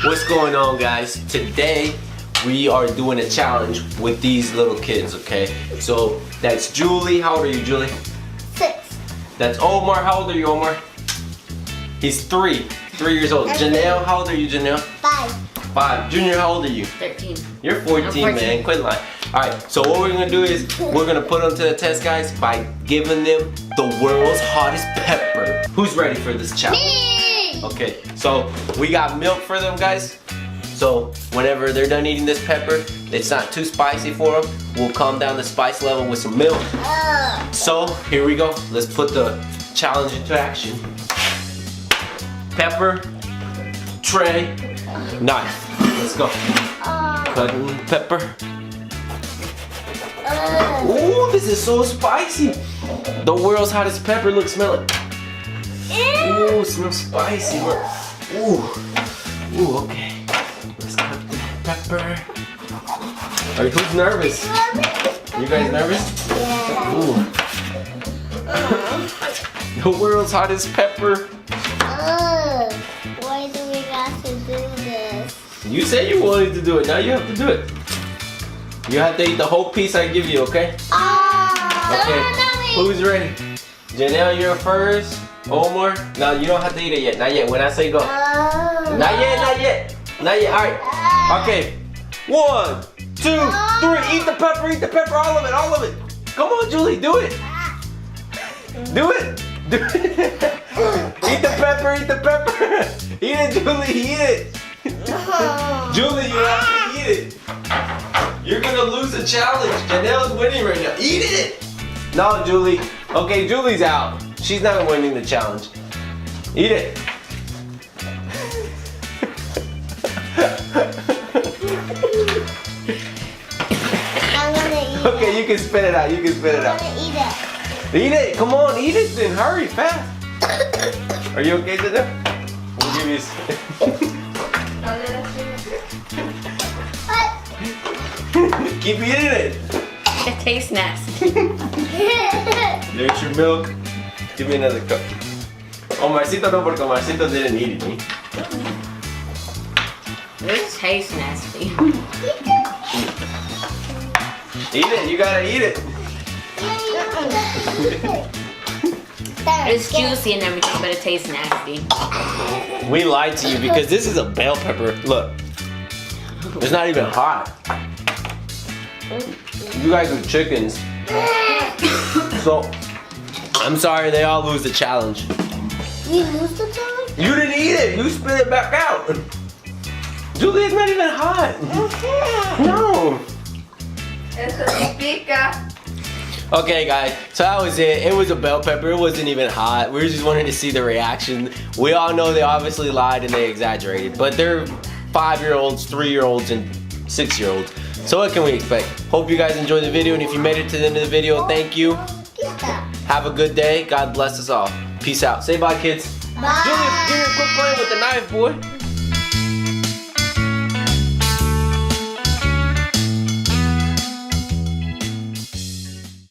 What's going on, guys? Today we are doing a challenge with these little kids, okay? So that's Julie. How old are you, Julie? 6. That's Omar. How old are you, Omar? He's 3 years old. Janelle, how old are you, Janelle? 5. 5. Junior, how old are you? 13. You're 14, man. Quit lying. Alright, so what we're gonna do is we're gonna put them to the test, guys, by giving them the world's hottest pepper. Who's ready for this challenge? Me! Okay, so we got milk for them, guys. So whenever they're done eating this pepper, it's not too spicy for them. We'll calm down the spice level with some milk. So here we go. Let's put the challenge into action. Pepper, tray, knife. Let's go. Cutting pepper. Ooh, this is so spicy. The world's hottest pepper. Look, smell it. Ooh, smells spicy. Look. Ooh, okay. Let's cut the pepper. Who's nervous? You guys nervous? Yeah. Ooh. The world's hottest pepper. Why do we have to do this? You said you wanted to do it. Now you have to do it. You have to eat the whole piece I give you, okay? Okay. Who's ready? Janelle, you're first. Omar. No, you don't have to eat it yet. Not yet. When I say go. Not yet. Not yet. Not yet. All right. Okay. 1, 2, 3. Eat the pepper. Eat the pepper. All of it. All of it. Come on, Julie. Do it. Do it. Do it. Eat the pepper. Eat the pepper. Eat it, Julie. Eat it. Julie, you have to eat it. You're gonna lose the challenge. Janelle's winning right now. Eat it. No, Julie. Okay, Julie's out. She's not winning the challenge. Eat it. I'm gonna eat Okay, you can spit it out. You can spit it out. I'm gonna eat it. Eat it. Come on, eat it then. Hurry, fast. Are you okay, Janelle? We'll give you a Keep eating it. It tastes nasty. There's your milk. Give me another cup. Omarcito no, porque Omarcito didn't eat it. This tastes nasty. Eat it. You gotta eat it. It's juicy and everything, but it tastes nasty. We lied to you because this is a bell pepper. Look. It's not even hot. You guys are chickens. So, I'm sorry they all lose the challenge. You lose the challenge? You didn't eat it. You spit it back out. Julie, it's not even hot. No. Okay, guys. So that was it. It was a bell pepper. It wasn't even hot. We just wanted to see the reaction. We all know they obviously lied and they exaggerated. But they're 5-year-olds, 3-year-olds, and 6-year-olds. So what can we expect? Hope you guys enjoyed the video, and if you made it to the end of the video, thank you. Have a good day. God bless us all. Peace out. Say bye, kids. Bye. Julius, give me a quick plan with the knife, boy.